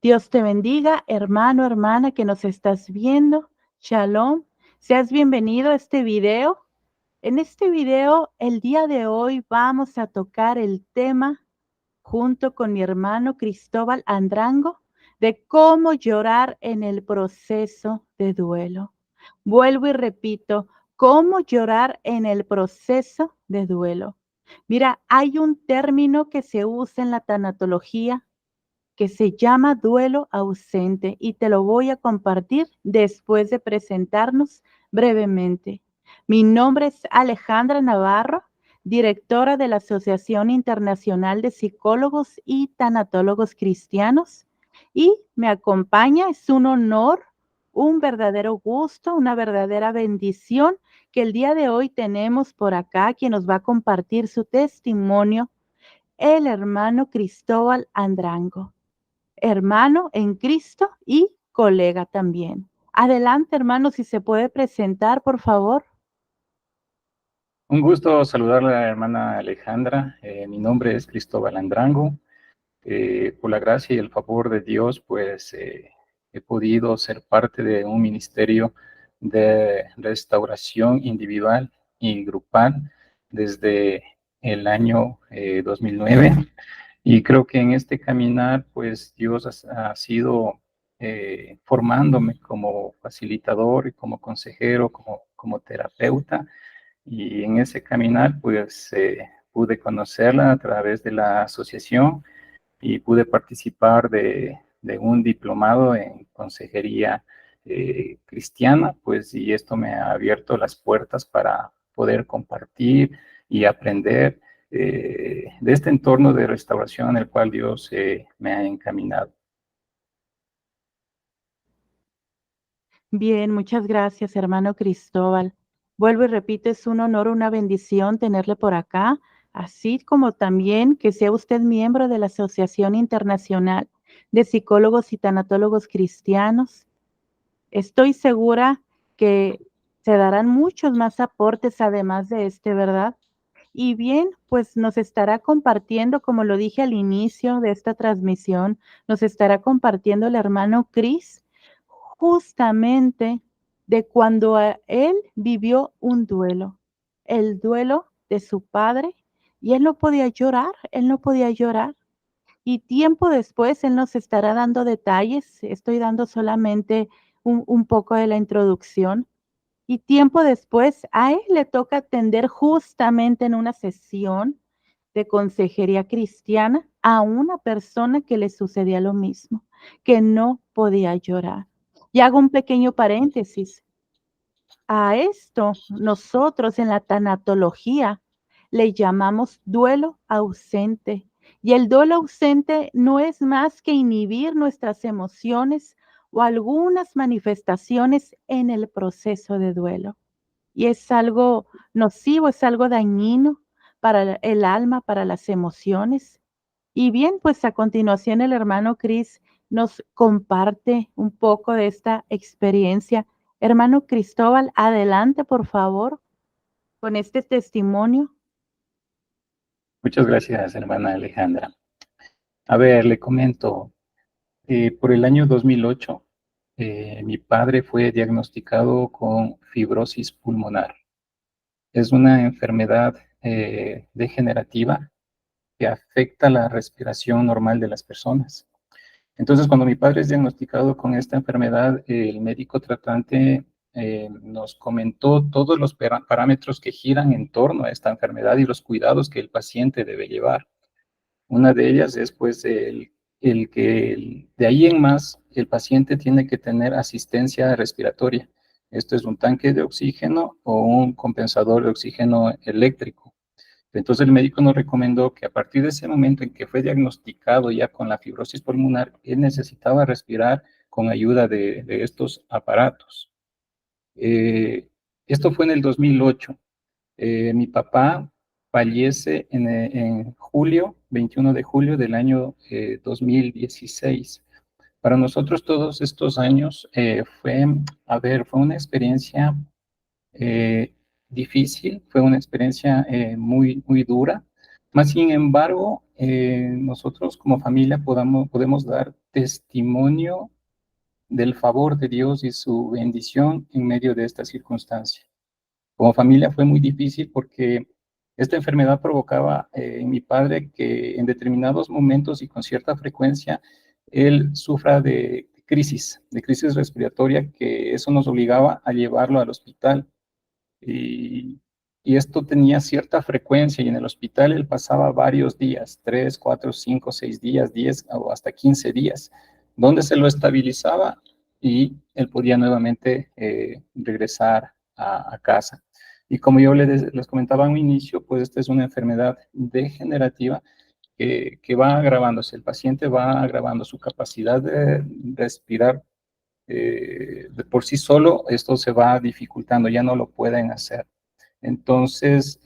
Dios te bendiga, hermano, hermana que nos estás viendo. Shalom. Seas bienvenido a este video. En este video, el día de hoy vamos a tocar el tema junto con mi hermano Cristóbal Andrango de cómo llorar en el proceso de duelo. Vuelvo y repito, cómo llorar en el proceso de duelo. Mira, hay un término que se usa en la tanatología que se llama duelo ausente y te lo voy a compartir después de presentarnos brevemente. Mi nombre es Alejandra Navarro, directora de la Asociación Internacional de Psicólogos y Tanatólogos Cristianos, y me acompaña, es un honor, un verdadero gusto, una verdadera bendición que el día de hoy tenemos por acá, quien nos va a compartir su testimonio, el hermano Cristóbal Andrango, hermano en Cristo y colega también. Adelante, hermano, si se puede presentar, por favor. Un gusto saludarle a la hermana Alejandra. Mi nombre es Cristóbal Andrango. Por la gracia y el favor de Dios, pues he podido ser parte de un ministerio de restauración individual y grupal desde el año 2009. Y creo que en este caminar, pues Dios ha sido formándome como facilitador y como consejero, como terapeuta. Y en ese caminar, pues pude conocerla a través de la asociación y pude participar de un diplomado en consejería cristiana, pues, y esto me ha abierto las puertas para poder compartir y aprender de este entorno de restauración en el cual Dios me ha encaminado. Bien, muchas gracias, hermano Cristóbal. Vuelvo y repito, es un honor, una bendición tenerle por acá, así como también que sea usted miembro de la Asociación Internacional de Psicólogos y Tanatólogos Cristianos. Estoy segura que se darán muchos más aportes además de este, ¿verdad? Y bien, pues nos estará compartiendo, como lo dije al inicio de esta transmisión, nos estará compartiendo el hermano Cris, justamente de cuando él vivió un duelo, el duelo de su padre, y él no podía llorar, él no podía llorar. Y tiempo después él nos estará dando detalles, estoy dando solamente un poco de la introducción, y tiempo después a él le toca atender justamente en una sesión de consejería cristiana a una persona que le sucedía lo mismo, que no podía llorar. Y hago un pequeño paréntesis. A esto nosotros en la tanatología le llamamos duelo ausente. Y el duelo ausente no es más que inhibir nuestras emociones o algunas manifestaciones en el proceso de duelo. Y es algo nocivo, es algo dañino para el alma, para las emociones. Y bien, pues a continuación el hermano Cris nos comparte un poco de esta experiencia. Hermano Cristóbal, adelante, por favor, con este testimonio. Muchas gracias, hermana Alejandra. A ver, le comento, por el año 2008, mi padre fue diagnosticado con fibrosis pulmonar. Es una enfermedad degenerativa que afecta la respiración normal de las personas. Entonces, cuando mi padre es diagnosticado con esta enfermedad, el médico tratante nos comentó todos los parámetros que giran en torno a esta enfermedad y los cuidados que el paciente debe llevar. Una de ellas es, pues, el que de ahí en más el paciente tiene que tener asistencia respiratoria. Esto es un tanque de oxígeno o un compensador de oxígeno eléctrico. Entonces el médico nos recomendó que a partir de ese momento en que fue diagnosticado ya con la fibrosis pulmonar, él necesitaba respirar con ayuda de estos aparatos. Eh, Esto fue en el 2008. Mi papá fallece en julio, 21 de julio del año 2016. Para nosotros todos estos años fue una experiencia difícil, fue una experiencia muy dura. Más sin embargo, nosotros como familia podemos dar testimonio del favor de Dios y su bendición en medio de esta circunstancia. Como familia fue muy difícil porque esta enfermedad provocaba en mi padre que en determinados momentos y con cierta frecuencia él sufra de crisis respiratoria, que eso nos obligaba a llevarlo al hospital. Y, y esto tenía cierta frecuencia y en el hospital él pasaba varios días, 3, 4, 5, 6 días, 10 o hasta 15 días, donde se lo estabilizaba y él podía nuevamente regresar a casa. Y como yo les comentaba en un inicio, pues esta es una enfermedad degenerativa que va agravándose. El paciente va agravando su capacidad de respirar de por sí solo, esto se va dificultando, ya no lo pueden hacer. Entonces,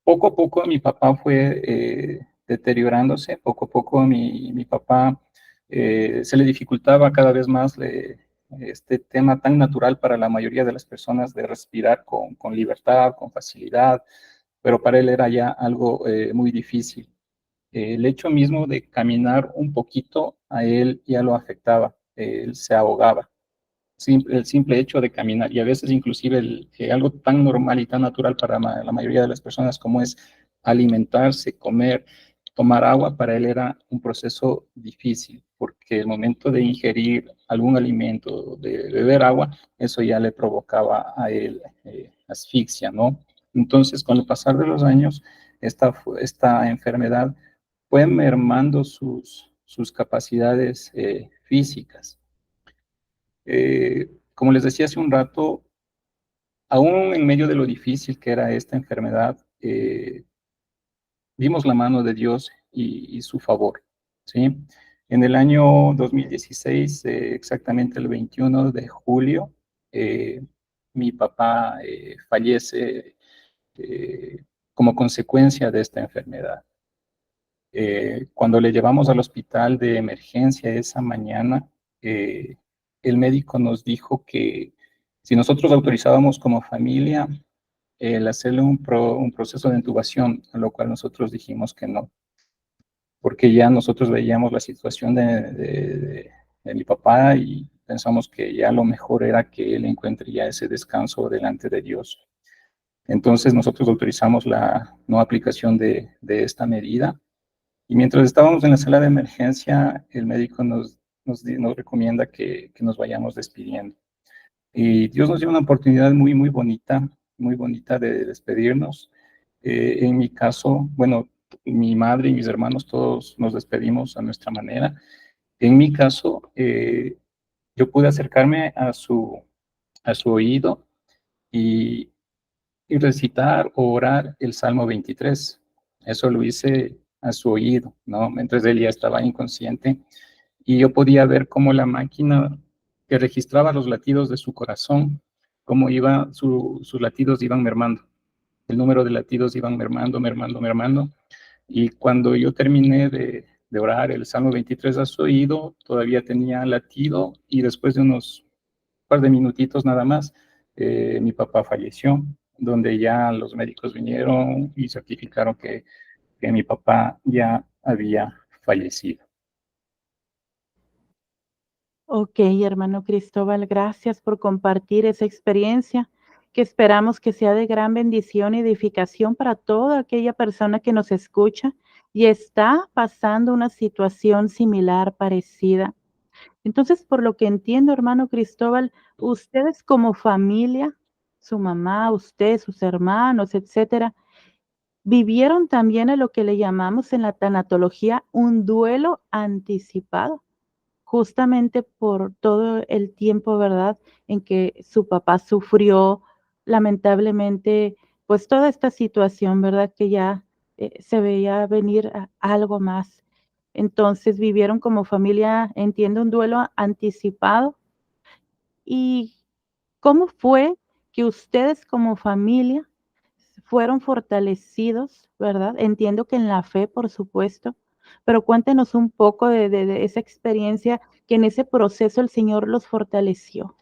poco a poco mi papá fue deteriorándose, poco a poco mi papá se le dificultaba cada vez más este tema tan natural para la mayoría de las personas de respirar con libertad, con facilidad, pero para él era ya algo muy difícil. El hecho mismo de caminar un poquito a él ya lo afectaba, él se ahogaba. El simple hecho de caminar y a veces inclusive algo tan normal y tan natural para la mayoría de las personas como es alimentarse, comer, tomar agua, para él era un proceso difícil, porque el momento de ingerir algún alimento, de beber agua, eso ya le provocaba a él asfixia, ¿no? Entonces, con el pasar de los años, esta enfermedad fue mermando sus capacidades físicas. Como les decía hace un rato, aún en medio de lo difícil que era esta enfermedad, vimos la mano de Dios y su favor, ¿sí? En el año 2016, exactamente el 21 de julio, mi papá fallece como consecuencia de esta enfermedad. Cuando le llevamos al hospital de emergencia esa mañana, eh, el médico nos dijo que si nosotros autorizábamos como familia el hacerle un proceso de intubación, a lo cual nosotros dijimos que no, porque ya nosotros veíamos la situación de mi papá y pensamos que ya lo mejor era que él encuentre ya ese descanso delante de Dios. Entonces nosotros autorizamos la no aplicación de esta medida. Y mientras estábamos en la sala de emergencia, el médico nos recomienda que nos vayamos despidiendo. Y Dios nos dio una oportunidad muy bonita de despedirnos. En mi caso, bueno, mi madre y mis hermanos todos nos despedimos a nuestra manera. En mi caso, yo pude acercarme a su oído y, y recitar o orar el Salmo 23. Eso lo hice a su oído, ¿no? Mientras él ya estaba inconsciente y yo podía ver cómo la máquina que registraba los latidos de su corazón, cómo sus latidos iban mermando. El número de latidos iban mermando, mermando, mermando. Y cuando yo terminé de orar el Salmo 23 a su oído, todavía tenía latido y después de unos par de minutitos nada más, mi papá falleció, donde ya los médicos vinieron y certificaron que mi papá ya había fallecido. Ok, hermano Cristóbal, gracias por compartir esa experiencia que esperamos que sea de gran bendición y edificación para toda aquella persona que nos escucha y está pasando una situación similar, parecida. Entonces, por lo que entiendo, hermano Cristóbal, ustedes como familia, su mamá, usted, sus hermanos, etcétera, vivieron también a lo que le llamamos en la tanatología un duelo anticipado, justamente por todo el tiempo, ¿verdad?, en que su papá sufrió lamentablemente, pues toda esta situación, ¿verdad?, que ya se veía venir a algo más. Entonces vivieron como familia, entiendo, un duelo anticipado. ¿Y cómo fue que ustedes como familia fueron fortalecidos, verdad? Entiendo que en la fe, por supuesto, pero cuéntenos un poco de esa experiencia que en ese proceso el Señor los fortaleció.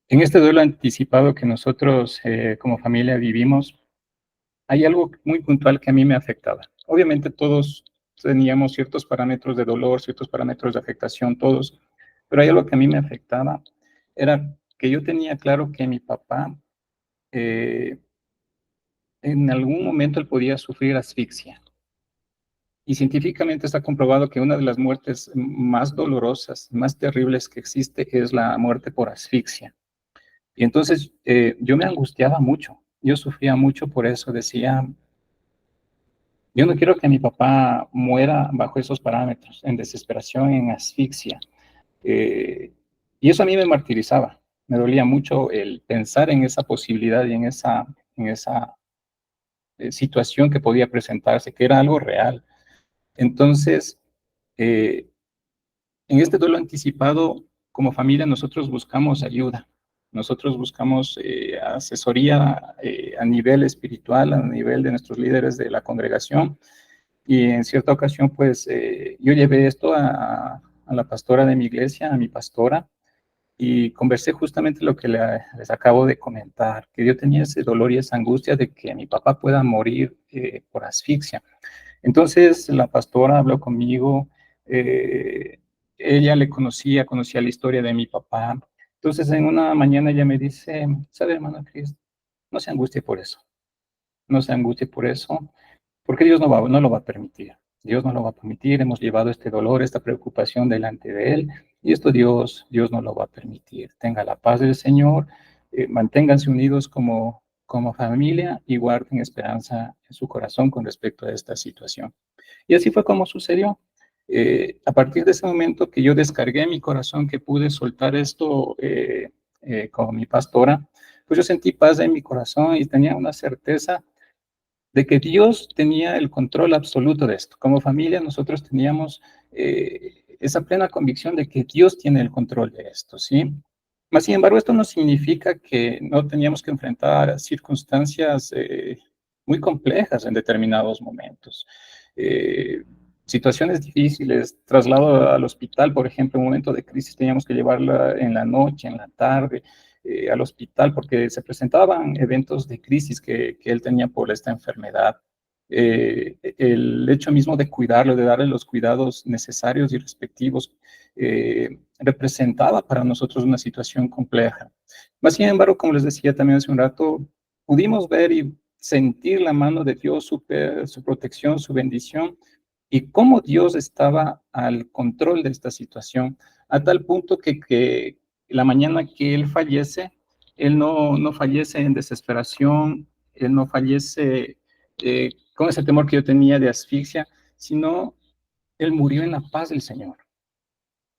En este duelo anticipado que nosotros como familia vivimos, hay algo muy puntual que a mí me afectaba. Obviamente todos teníamos ciertos parámetros de dolor, ciertos parámetros de afectación, todos, pero hay algo que a mí me afectaba, era que yo tenía claro que mi papá, en algún momento él podía sufrir asfixia. Y científicamente está comprobado que una de las muertes más dolorosas, más terribles que existe es la muerte por asfixia. Y entonces yo me angustiaba mucho, yo sufría mucho por eso, decía, yo no quiero que mi papá muera bajo esos parámetros, en desesperación, en asfixia. Y eso a mí me martirizaba, me dolía mucho el pensar en esa posibilidad y en esa situación que podía presentarse, que era algo real. Entonces, eh, en este duelo anticipado, como familia, nosotros buscamos ayuda, nosotros buscamos asesoría a nivel espiritual, a nivel de nuestros líderes de la congregación, y en cierta ocasión, pues, yo llevé esto a la pastora de mi iglesia, a mi pastora, y conversé justamente lo que les acabo de comentar, que yo tenía ese dolor y esa angustia de que mi papá pueda morir por asfixia. Entonces la pastora habló conmigo, ella le conocía la historia de mi papá. Entonces en una mañana ella me dice, ¿sabe, hermano Cris? No se angustie por eso, no se angustie por eso, porque Dios no lo va a permitir. Dios no lo va a permitir, hemos llevado este dolor, esta preocupación delante de Él, y esto Dios no lo va a permitir. Tenga la paz del Señor, manténganse unidos como familia y guarden esperanza en su corazón con respecto a esta situación. Y así fue como sucedió. A partir de ese momento que yo descargué mi corazón, que pude soltar esto con mi pastora, pues yo sentí paz en mi corazón y tenía una certeza de que Dios tenía el control absoluto de esto. Como familia nosotros teníamos esa plena convicción de que Dios tiene el control de esto, ¿sí? Mas, sin embargo, esto no significa que no teníamos que enfrentar circunstancias muy complejas en determinados momentos. Eh, Situaciones difíciles, traslado al hospital, por ejemplo, en un momento de crisis teníamos que llevarla en la noche, en la tarde, al hospital porque se presentaban eventos de crisis que él tenía por esta enfermedad. El hecho mismo de cuidarlo, de darle los cuidados necesarios y respectivos, representaba para nosotros una situación compleja. Mas, sin embargo, como les decía también hace un rato, pudimos ver y sentir la mano de Dios, su protección, su bendición, y cómo Dios estaba al control de esta situación, a tal punto que la mañana que él fallece, él no fallece en desesperación, él no fallece con ese temor que yo tenía de asfixia, sino él murió en la paz del Señor.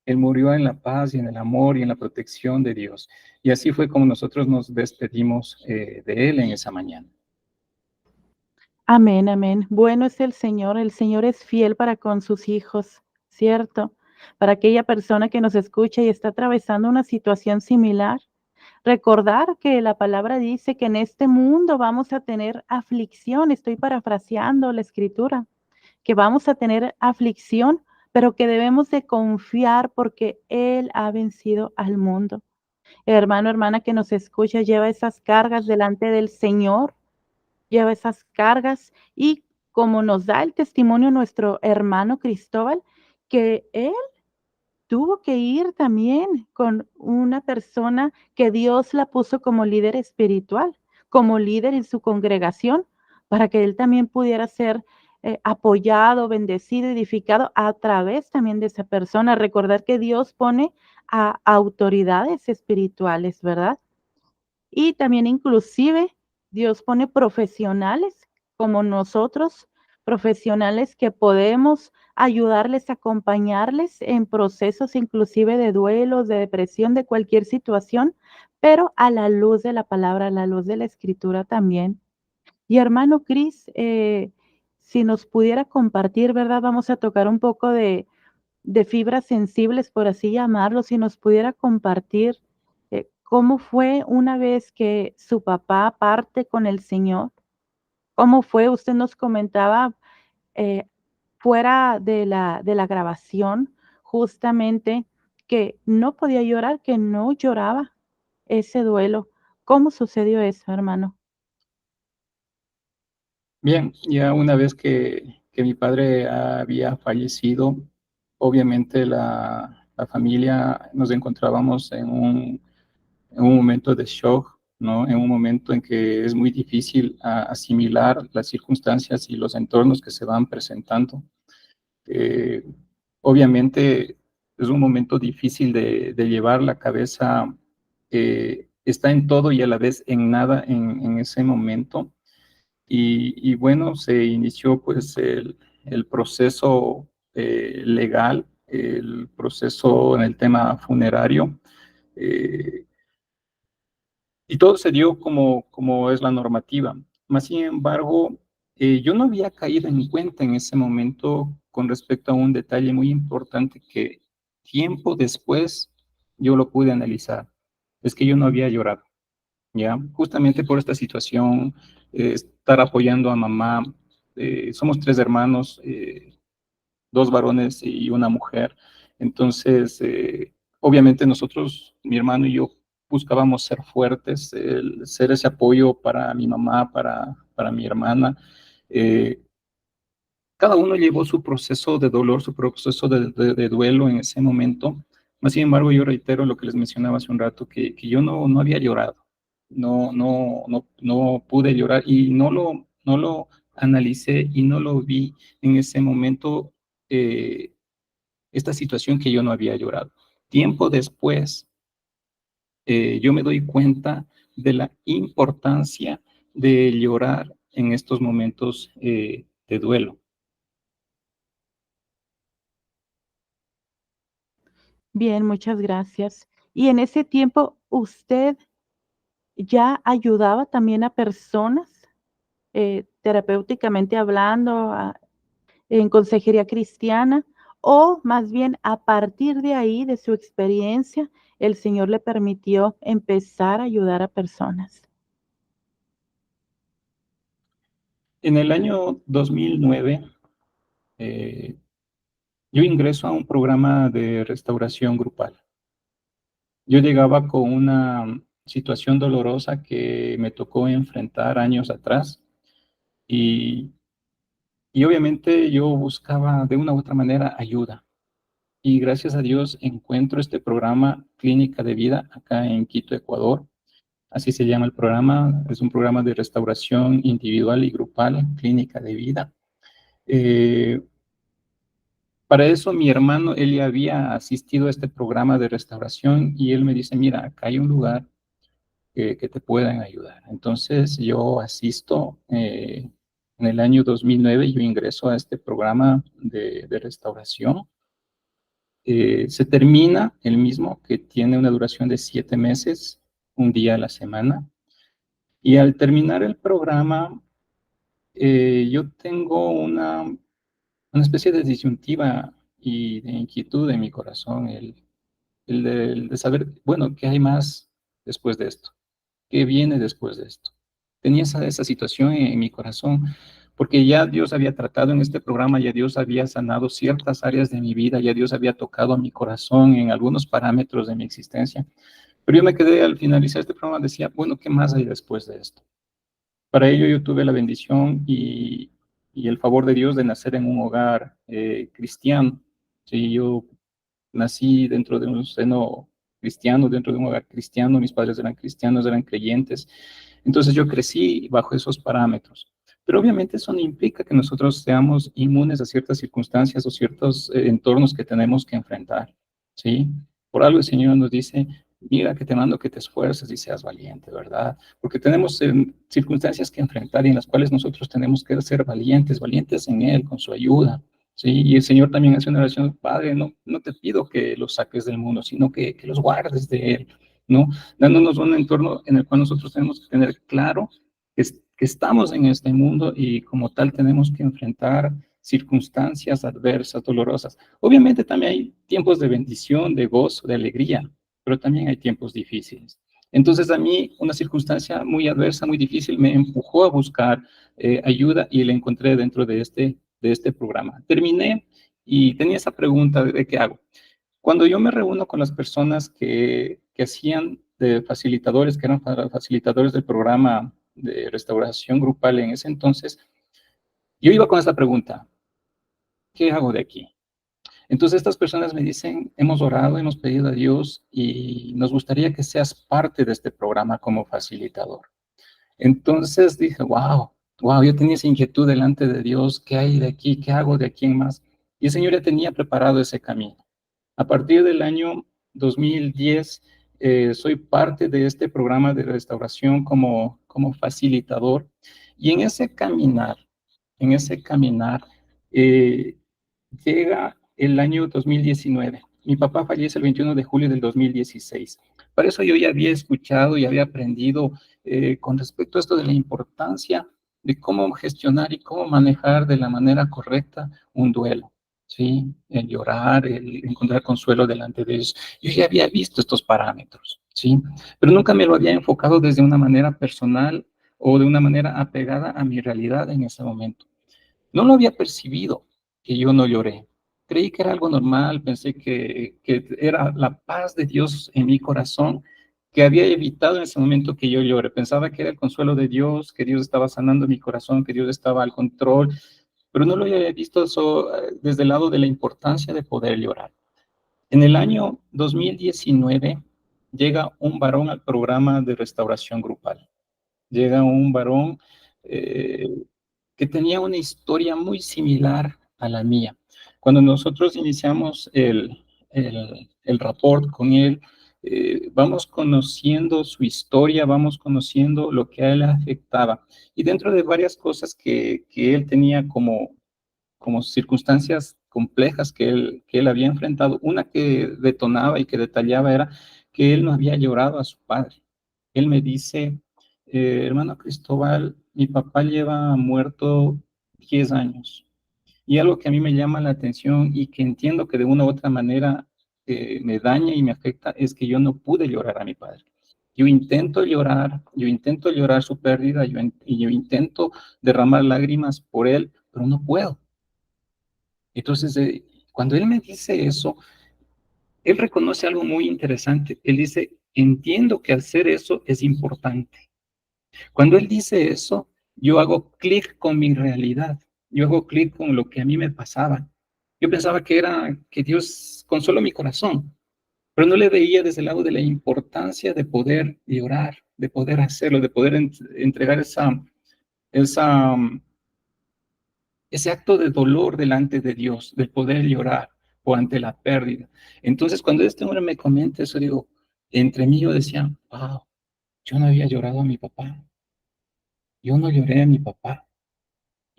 Él murió en la paz y en el amor y en la protección de Dios. Y así fue como nosotros nos despedimos de él en esa mañana. Amén, amén. Bueno es el Señor es fiel para con sus hijos, ¿cierto? Para aquella persona que nos escucha y está atravesando una situación similar, recordar que la palabra dice que en este mundo vamos a tener aflicción, estoy parafraseando la escritura, que vamos a tener aflicción, pero que debemos de confiar porque Él ha vencido al mundo. Hermano, hermana que nos escucha, lleva esas cargas delante del Señor, lleva esas cargas y como nos da el testimonio nuestro hermano Cristóbal, que él tuvo que ir también con una persona que Dios la puso como líder espiritual, como líder en su congregación, para que él también pudiera ser apoyado, bendecido, edificado a través también de esa persona. Recordar que Dios pone a autoridades espirituales, ¿verdad? Y también inclusive Dios pone profesionales como nosotros, profesionales que podemos ayudarles, acompañarles en procesos inclusive de duelos, de depresión, de cualquier situación, pero a la luz de la palabra, a la luz de la escritura también. Y hermano Cris, si nos pudiera compartir, ¿verdad? Vamos a tocar un poco de fibras sensibles, por así llamarlo, si nos pudiera compartir cómo fue una vez que su papá parte con el Señor. ¿Cómo fue? Usted nos comentaba eh, fuera de la grabación, justamente que no podía llorar, que no lloraba ese duelo. ¿Cómo sucedió eso, hermano? Bien, ya una vez que que mi padre había fallecido, obviamente la familia nos encontrábamos en un momento de shock, ¿no? En un momento en que es muy difícil asimilar las circunstancias y los entornos que se van presentando. Eh, Obviamente es un momento difícil de llevar, la cabeza está en todo y a la vez en nada en ese momento. Y bueno, se inició pues el proceso legal, el proceso en el tema funerario. eh, y todo se dio como es la normativa. Más sin embargo, yo no había caído en cuenta en ese momento con respecto a un detalle muy importante que tiempo después yo lo pude analizar. Es que yo no había llorado, ¿ya? Justamente por esta situación, estar apoyando a mamá. Somos tres hermanos, dos varones y una mujer. Entonces, obviamente nosotros, mi hermano y yo, buscábamos ser fuertes, ser ese apoyo para mi mamá, para mi hermana. Eh, Cada uno llevó su proceso de dolor, su proceso de duelo en ese momento. Más sin embargo, yo reitero lo que les mencionaba hace un rato, que yo no había llorado, no pude llorar y no lo analicé y no lo vi en ese momento, eh, esta situación que yo no había llorado. Tiempo después, yo me doy cuenta de la importancia de llorar en estos momentos de duelo. Bien, muchas gracias. Y en ese tiempo, ¿usted ya ayudaba también a personas, terapéuticamente hablando, en consejería cristiana? O más bien, a partir de ahí, de su experiencia, el Señor le permitió empezar a ayudar a personas. En el año 2009, eh, yo ingreso a un programa de restauración grupal. Yo llegaba con una situación dolorosa que me tocó enfrentar años atrás y, y obviamente yo buscaba de una u otra manera ayuda. Y gracias a Dios encuentro este programa Clínica de Vida acá en Quito, Ecuador. Así se llama el programa. Es un programa de restauración individual y grupal, Clínica de Vida. Eh, Para eso mi hermano, él ya había asistido a este programa de restauración y él me dice, mira, acá hay un lugar que te puedan ayudar. Entonces yo asisto, en el año 2009, yo ingreso a este programa de restauración. Se termina el mismo, que tiene una duración de 7 meses, un día a la semana. Y al terminar el programa, yo tengo una especie de disyuntiva y de inquietud en mi corazón, el de saber, bueno, ¿qué hay más después de esto? ¿Qué viene después de esto? Tenía esa situación en mi corazón, porque ya Dios había tratado en este programa, ya Dios había sanado ciertas áreas de mi vida, ya Dios había tocado a mi corazón en algunos parámetros de mi existencia. Pero yo me quedé al finalizar este programa, decía, bueno, ¿qué más hay después de esto? Para ello yo tuve la bendición y el favor de Dios de nacer en un hogar cristiano. Sí, yo nací dentro de un seno cristiano, dentro de un hogar cristiano, mis padres eran cristianos, eran creyentes. Entonces yo crecí bajo esos parámetros. Pero obviamente eso no implica que nosotros seamos inmunes a ciertas circunstancias o ciertos entornos que tenemos que enfrentar. ¿Sí? Por algo el Señor nos dice, mira que te mando que te esfuerces y seas valiente, ¿verdad? Porque tenemos circunstancias que enfrentar y en las cuales nosotros tenemos que ser valientes, valientes en Él, con su ayuda. Sí, y el Señor también hace una oración, Padre, no te pido que los saques del mundo, sino que los guardes de Él, ¿no? Dándonos un entorno en el cual nosotros tenemos que tener claro que estamos en este mundo y como tal tenemos que enfrentar circunstancias adversas, dolorosas. Obviamente también hay tiempos de bendición, de gozo, de alegría, pero también hay tiempos difíciles. Entonces a mí una circunstancia muy adversa, muy difícil, me empujó a buscar ayuda y la encontré dentro de este programa. Terminé y tenía esa pregunta de qué hago. Cuando yo me reúno con las personas que hacían de facilitadores, que eran facilitadores del programa de restauración grupal en ese entonces, yo iba con esta pregunta. ¿qué hago de aquí? Entonces estas personas me dicen, hemos orado, hemos pedido a Dios y nos gustaría que seas parte de este programa como facilitador. Entonces dije, wow, yo tenía esa inquietud delante de Dios, ¿qué hay de aquí? ¿Qué hago de aquí en más? Y el Señor ya tenía preparado ese camino. A partir del año 2010, soy parte de este programa de restauración como facilitador. Y en ese caminar, eh, llega el año 2019. Mi papá fallece el 21 de julio del 2016. Para eso yo ya había escuchado y había aprendido con respecto a esto de la importancia de cómo gestionar y cómo manejar de la manera correcta un duelo. ¿Sí? El llorar, el encontrar consuelo delante de ellos. Yo ya había visto estos parámetros, ¿sí? Pero nunca me lo había enfocado desde una manera personal o de una manera apegada a mi realidad en ese momento. No lo había percibido, que yo no lloré. Creí que era algo normal, pensé que era la paz de Dios en mi corazón que había evitado en ese momento que yo llore. Pensaba que era el consuelo de Dios, que Dios estaba sanando mi corazón, que Dios estaba al control, pero no lo había visto eso, desde el lado de la importancia de poder llorar. En el año 2019 llega un varón al programa de restauración grupal. Llega un varón eh, que tenía una historia muy similar a la mía. Cuando nosotros iniciamos el rapport con él, vamos conociendo su historia, vamos conociendo lo que a él afectaba. Y dentro de varias cosas que él tenía como circunstancias complejas que él había enfrentado, una que detonaba y que detallaba era que él no había llorado a su padre. Él me dice, hermano Cristóbal, mi papá lleva muerto 10 años. Y algo que a mí me llama la atención y que entiendo que de una u otra manera me daña y me afecta es que yo no pude llorar a mi padre. Yo intento llorar su pérdida, y yo intento derramar lágrimas por él, pero no puedo. Entonces, cuando él me dice eso, él reconoce algo muy interesante. Él dice, entiendo que hacer eso es importante. Cuando él dice eso, yo hago clic con mi realidad. Yo hago clic con lo que a mí me pasaba. Yo pensaba que era que Dios consoló mi corazón, pero no le veía desde el lado de la importancia de poder llorar, de poder hacerlo, de poder entregar esa, ese acto de dolor delante de Dios, de poder llorar o ante la pérdida. Entonces, cuando este hombre me comenta eso, digo, entre mí yo decía, wow, yo no había llorado a mi papá, yo no lloré a mi papá.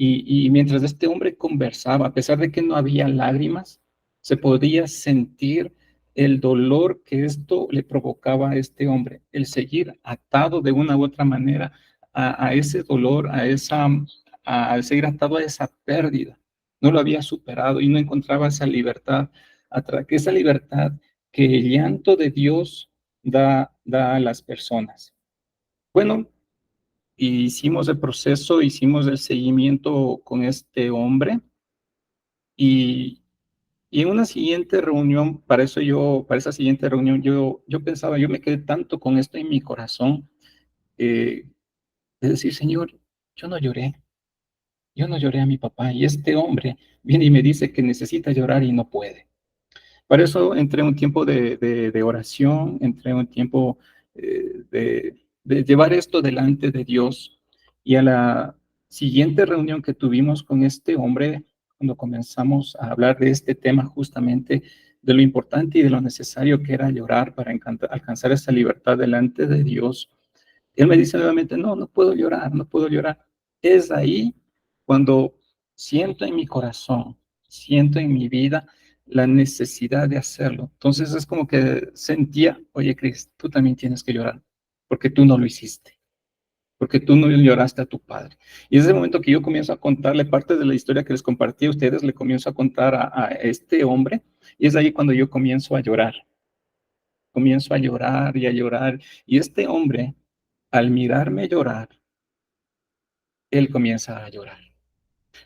Y mientras este hombre conversaba, a pesar de que no había lágrimas, se podía sentir el dolor que esto le provocaba a este hombre, el seguir atado de una u otra manera a ese dolor, a seguir atado a esa pérdida. No lo había superado y no encontraba esa libertad, que esa libertad que el llanto de Dios da a las personas. Bueno, hicimos el proceso, hicimos el seguimiento con este hombre y, y en una siguiente reunión, para esa siguiente reunión, yo pensaba, yo me quedé tanto con esto en mi corazón, de decir, Señor, yo no lloré, yo no lloré a mi papá y este hombre viene y me dice que necesita llorar y no puede. Para eso entré un tiempo de oración, entré un tiempo de llevar esto delante de Dios. Y a la siguiente reunión que tuvimos con este hombre, cuando comenzamos a hablar de este tema justamente, de lo importante y de lo necesario que era llorar para alcanzar esa libertad delante de Dios, él me dice nuevamente, no, no puedo llorar, no puedo llorar. Es ahí cuando siento en mi corazón, siento en mi vida la necesidad de hacerlo. Entonces es como que sentía, oye, Cris, tú también tienes que llorar, porque tú no lo hiciste, porque tú no lloraste a tu padre. Y es ese momento que yo comienzo a contarle parte de la historia que les compartí a ustedes, le comienzo a contar a este hombre, y es ahí cuando yo comienzo a llorar y a llorar. Y este hombre, al mirarme llorar, él comienza a llorar.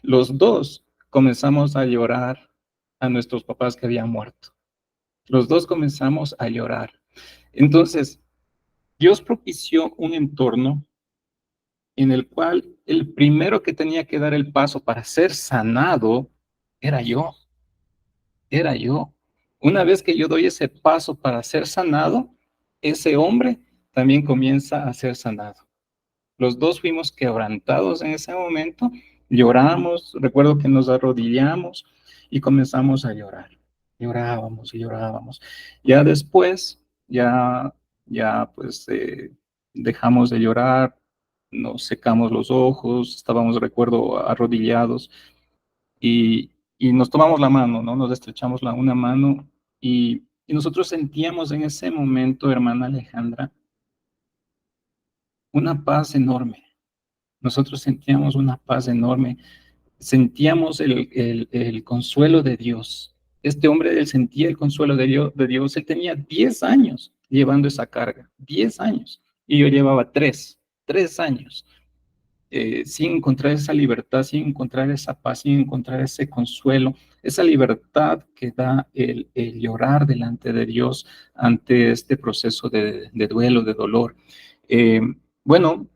Los dos comenzamos a llorar a nuestros papás que habían muerto. Los dos comenzamos a llorar. Entonces, Dios propició un entorno en el cual el primero que tenía que dar el paso para ser sanado era yo, era yo. Una vez que yo doy ese paso para ser sanado, ese hombre también comienza a ser sanado. Los dos fuimos quebrantados en ese momento, lloramos, recuerdo que nos arrodillamos y comenzamos a llorar. Llorábamos y llorábamos. Ya después, ya pues dejamos de llorar, nos secamos los ojos, estábamos, recuerdo, arrodillados y nos tomamos la mano, ¿no? Nos estrechamos una mano y nosotros sentíamos en ese momento, hermana Alejandra, una paz enorme. Nosotros sentíamos una paz enorme, sentíamos el consuelo de Dios. Este hombre, él sentía el consuelo de Dios. Él tenía 10 años llevando esa carga, 10 años. Y yo llevaba 3 años, sin encontrar esa libertad, sin encontrar esa paz, sin encontrar ese consuelo, esa libertad que da el llorar delante de Dios ante este proceso de duelo, de dolor. Eh, bueno,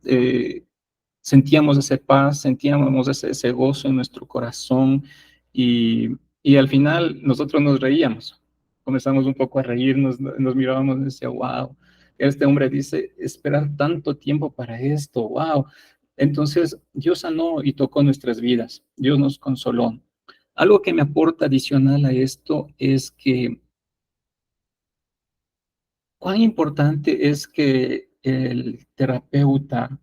sentíamos esa paz, sentíamos ese gozo en nuestro corazón y al final nosotros nos reíamos, comenzamos un poco a reírnos, nos mirábamos y decía, wow, este hombre dice, esperar tanto tiempo para esto, wow. Entonces Dios sanó y tocó nuestras vidas, Dios nos consoló. Algo que me aporta adicional a esto es que cuán importante es que el terapeuta,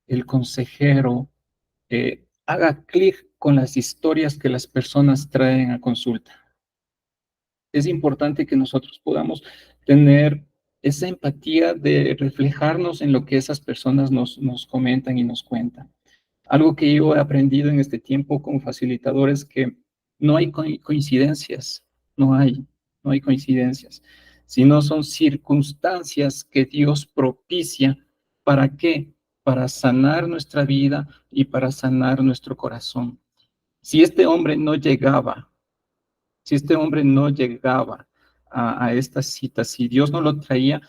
el consejero, haga clic con las historias que las personas traen a consulta. Es importante que nosotros podamos tener esa empatía de reflejarnos en lo que esas personas nos comentan y nos cuentan. Algo que yo he aprendido en este tiempo como facilitador es que no hay coincidencias, no hay, no hay coincidencias, sino son circunstancias que Dios propicia. ¿Para qué? Para sanar nuestra vida y para sanar nuestro corazón. Si este hombre no llegaba, si este hombre no llegaba a esta cita, si Dios no lo traía,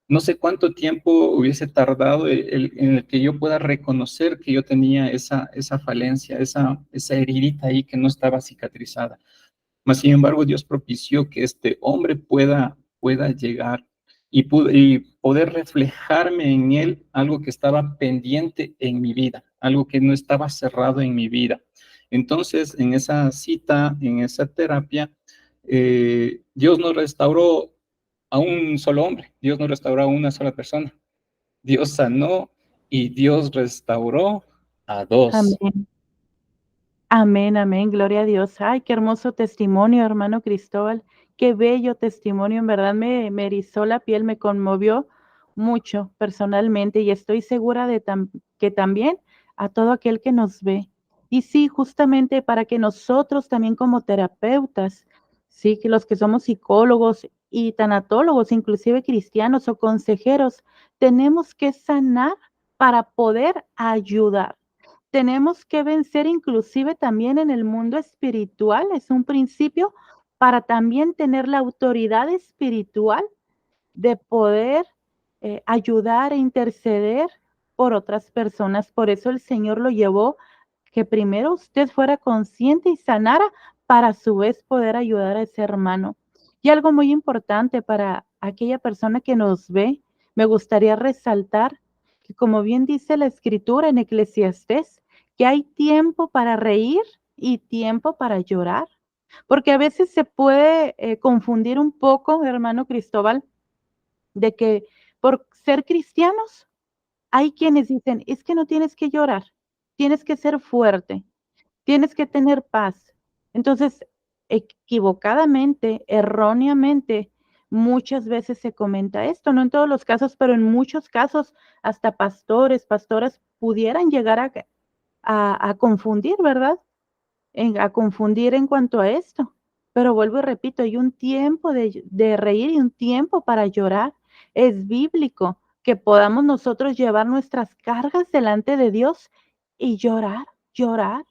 no sé cuánto tiempo hubiese tardado en el que yo pueda reconocer que yo tenía esa falencia, esa heridita ahí que no estaba cicatrizada. Mas, sin embargo, Dios propició que este hombre pueda llegar y poder reflejarme en él algo que estaba pendiente en mi vida, algo que no estaba cerrado en mi vida. Entonces, en esa cita, en esa terapia, Dios no restauró a un solo hombre, Dios no restauró a una sola persona. Dios sanó y Dios restauró a dos. Amén. Amén, amén, gloria a Dios. Ay, qué hermoso testimonio, hermano Cristóbal. Qué bello testimonio, en verdad me erizó la piel, me conmovió mucho personalmente y estoy segura de que también a todo aquel que nos ve. Y sí, justamente para que nosotros también como terapeutas, sí, que los que somos psicólogos y tanatólogos, inclusive cristianos o consejeros, tenemos que sanar para poder ayudar. Tenemos que vencer inclusive también en el mundo espiritual, es un principio para también tener la autoridad espiritual de poder ayudar e interceder por otras personas. Por eso el Señor lo llevó, que primero usted fuera consciente y sanara para a su vez poder ayudar a ese hermano. Y algo muy importante para aquella persona que nos ve, me gustaría resaltar que como bien dice la escritura en Eclesiastés, que hay tiempo para reír y tiempo para llorar, porque a veces se puede confundir un poco, hermano Cristóbal, de que por ser cristianos hay quienes dicen, es que no tienes que llorar, tienes que ser fuerte, tienes que tener paz. Entonces, equivocadamente, erróneamente, muchas veces se comenta esto, no en todos los casos, pero en muchos casos, hasta pastores, pastoras pudieran llegar a confundir, ¿verdad? A confundir en cuanto a esto. Pero vuelvo y repito, hay un tiempo de reír y un tiempo para llorar. Es bíblico que podamos nosotros llevar nuestras cargas delante de Dios y llorar, llorar.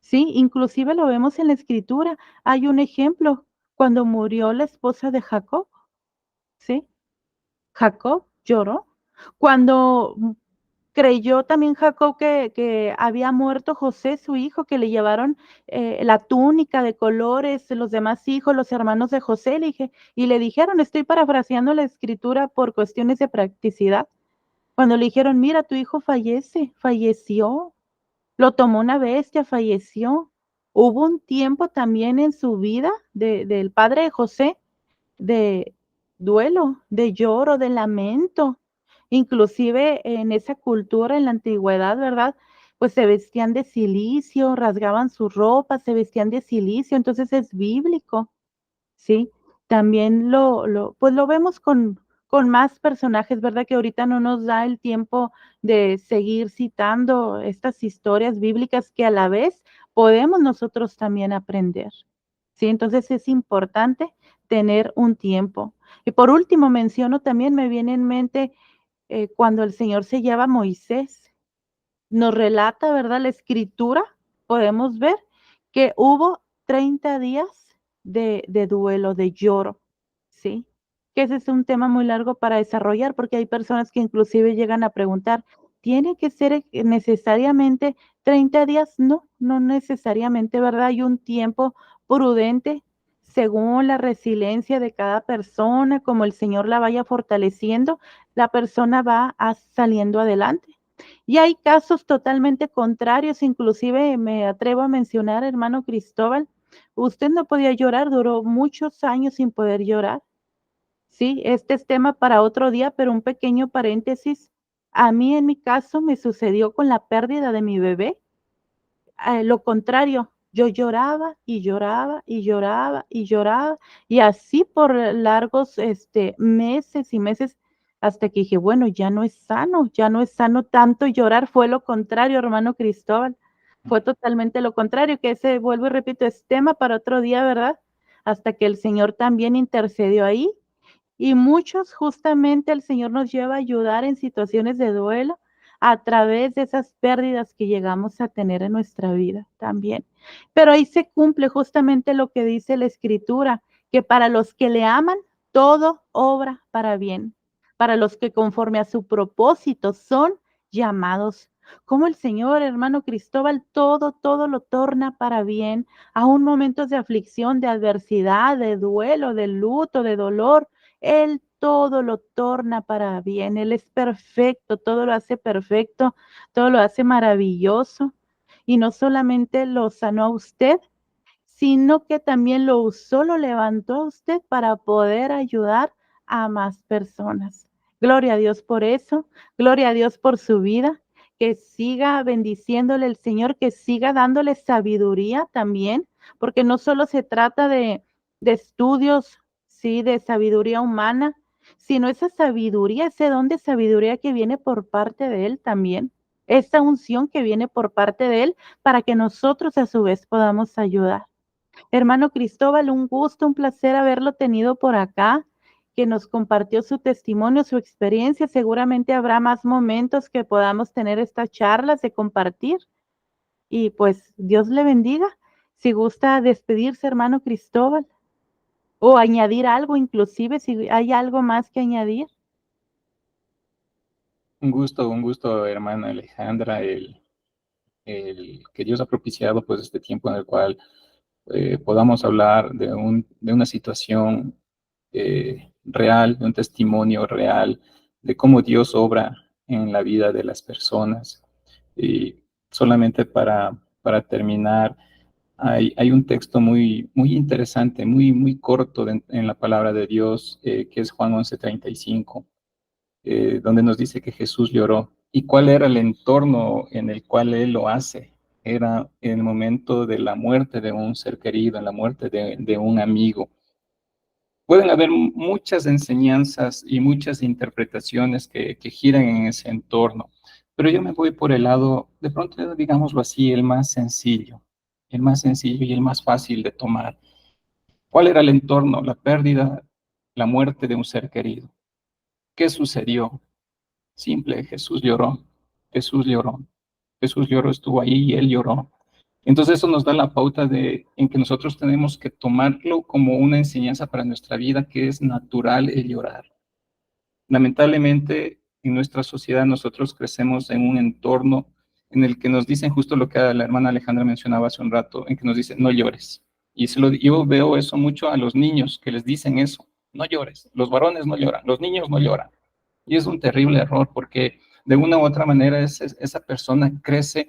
Sí, inclusive lo vemos en la escritura. Hay un ejemplo cuando murió la esposa de Jacob, ¿sí? Jacob lloró. Cuando creyó también Jacob que había muerto José, su hijo, que le llevaron la túnica de colores, los demás hijos, los hermanos de José, y le dijeron, estoy parafraseando la escritura por cuestiones de practicidad, cuando le dijeron, mira, tu hijo falleció, lo tomó una bestia, falleció. Hubo un tiempo también en su vida del padre de José de duelo, de lloro, de lamento. Inclusive en esa cultura, en la antigüedad, ¿verdad? Pues se vestían de cilicio, rasgaban su ropa, se vestían de cilicio, entonces es bíblico, ¿sí? También pues lo vemos con más personajes, ¿verdad? Que ahorita no nos da el tiempo de seguir citando estas historias bíblicas que a la vez podemos nosotros también aprender, ¿sí? Entonces es importante tener un tiempo. Y por último, menciono también, me viene en mente cuando el Señor se lleva a Moisés, nos relata, ¿verdad? La escritura, podemos ver que hubo 30 días de duelo, de lloro, ¿sí? Que ese es un tema muy largo para desarrollar, porque hay personas que inclusive llegan a preguntar, ¿tiene que ser necesariamente 30 días? No, no necesariamente, ¿verdad? Hay un tiempo prudente según la resiliencia de cada persona, como el Señor la vaya fortaleciendo, la persona va saliendo adelante. Y hay casos totalmente contrarios, inclusive me atrevo a mencionar, hermano Cristóbal, usted no podía llorar, duró muchos años sin poder llorar. Sí, este es tema para otro día, pero un pequeño paréntesis. A mí en mi caso me sucedió con la pérdida de mi bebé. Lo contrario, yo lloraba y lloraba y lloraba y lloraba y así por largos meses y meses hasta que dije, bueno, ya no es sano, ya no es sano tanto llorar, fue lo contrario, hermano Cristóbal, fue totalmente lo contrario, que ese, vuelvo y repito, es tema para otro día, ¿verdad? Hasta que el Señor también intercedió ahí y muchos, justamente el Señor nos lleva a ayudar en situaciones de duelo a través de esas pérdidas que llegamos a tener en nuestra vida también. Pero ahí se cumple justamente lo que dice la Escritura, que para los que le aman, todo obra para bien, para los que conforme a su propósito son llamados. Como el Señor, hermano Cristóbal, todo lo torna para bien, aún momentos de aflicción, de adversidad, de duelo, de luto, de dolor, él todo lo torna para bien, Él es perfecto, todo lo hace perfecto, todo lo hace maravilloso. Y no solamente lo sanó a usted, sino que también lo usó, lo levantó a usted para poder ayudar a más personas. Gloria a Dios por eso, gloria a Dios por su vida, que siga bendiciéndole el Señor, que siga dándole sabiduría también, porque no solo se trata de estudios, sí, de sabiduría humana, sino esa sabiduría, ese don de sabiduría que viene por parte de Él también, esa unción que viene por parte de Él para que nosotros a su vez podamos ayudar. Hermano Cristóbal, un gusto, un placer haberlo tenido por acá, que nos compartió su testimonio, su experiencia. Seguramente habrá más momentos que podamos tener estas charlas de compartir. Y pues Dios le bendiga. Si gusta despedirse, hermano Cristóbal, o añadir algo, inclusive si hay algo más que añadir. Un gusto, hermana Alejandra, el que Dios ha propiciado pues este tiempo en el cual podamos hablar de una situación real, de un testimonio real, de cómo Dios obra en la vida de las personas. Y solamente para terminar, hay un texto muy interesante, muy corto en la palabra de Dios, que es Juan 11:35, donde nos dice que Jesús lloró. ¿Y cuál era el entorno en el cual Él lo hace? Era en el momento de la muerte de un ser querido, en la muerte de un amigo. Pueden haber muchas enseñanzas y muchas interpretaciones que giran en ese entorno, pero yo me voy por el lado, de pronto, digámoslo así, el más sencillo y el más fácil de tomar. ¿Cuál era el entorno? La pérdida, la muerte de un ser querido. ¿Qué sucedió? Simple, Jesús lloró, Jesús lloró, Jesús lloró, estuvo ahí y Él lloró. Entonces eso nos da la pauta en que nosotros tenemos que tomarlo como una enseñanza para nuestra vida, que es natural el llorar. Lamentablemente, en nuestra sociedad nosotros crecemos en un entorno en el que nos dicen justo lo que la hermana Alejandra mencionaba hace un rato, en que nos dicen, no llores. Y yo veo eso mucho a los niños, que les dicen eso, no llores. Los varones no lloran, los niños no lloran. Y es un terrible error porque de una u otra manera esa persona crece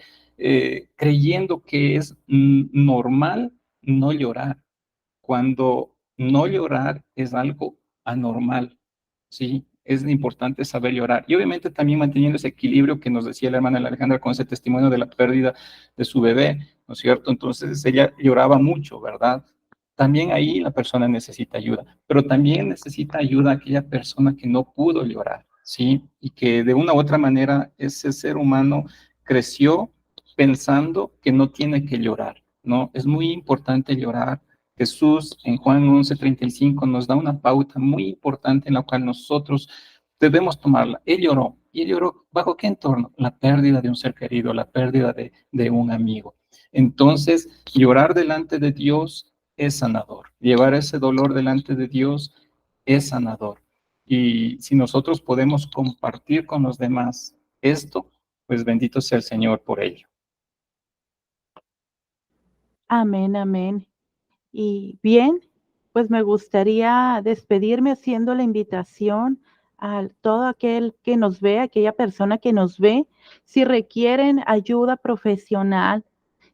creyendo que es normal no llorar, cuando no llorar es algo anormal, ¿sí? Es importante saber llorar. Y obviamente también manteniendo ese equilibrio que nos decía la hermana Alejandra con ese testimonio de la pérdida de su bebé, ¿no es cierto? Entonces ella lloraba mucho, ¿verdad? También ahí la persona necesita ayuda, pero también necesita ayuda aquella persona que no pudo llorar, ¿sí? Y que de una u otra manera ese ser humano creció pensando que no tiene que llorar, ¿no? Es muy importante llorar. Jesús en Juan 11:35 nos da una pauta muy importante en la cual nosotros debemos tomarla. Él lloró. ¿Y él lloró bajo qué entorno? La pérdida de un ser querido, la pérdida de un amigo. Entonces, llorar delante de Dios es sanador. Llevar ese dolor delante de Dios es sanador. Y si nosotros podemos compartir con los demás esto, pues bendito sea el Señor por ello. Amén, amén. Y bien, pues me gustaría despedirme haciendo la invitación a todo aquel que nos ve, aquella persona que nos ve, si requieren ayuda profesional,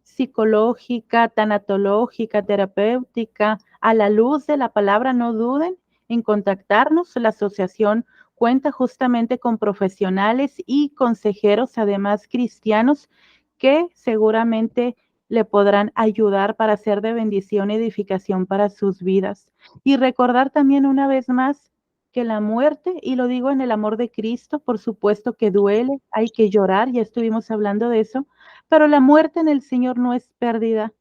psicológica, tanatológica, terapéutica, a la luz de la palabra, no duden en contactarnos. La asociación cuenta justamente con profesionales y consejeros, además cristianos, que seguramente le podrán ayudar para ser de bendición y edificación para sus vidas. Y recordar también una vez más que la muerte, y lo digo en el amor de Cristo, por supuesto que duele, hay que llorar, ya estuvimos hablando de eso, pero la muerte en el Señor no es pérdida.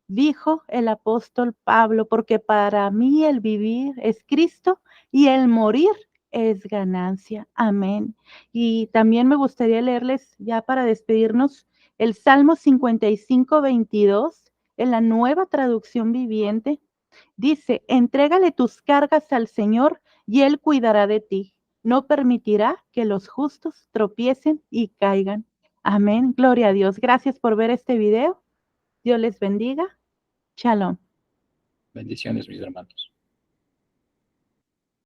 Dijo el apóstol Pablo, porque para mí el vivir es Cristo y el morir es ganancia. Amén. Y también me gustaría leerles, ya para despedirnos, el Salmo 55:22 en la Nueva Traducción Viviente. Dice, entrégale tus cargas al Señor y Él cuidará de ti. No permitirá que los justos tropiecen y caigan. Amén. Gloria a Dios. Gracias por ver este video. Dios les bendiga. Shalom. Bendiciones, mis hermanos.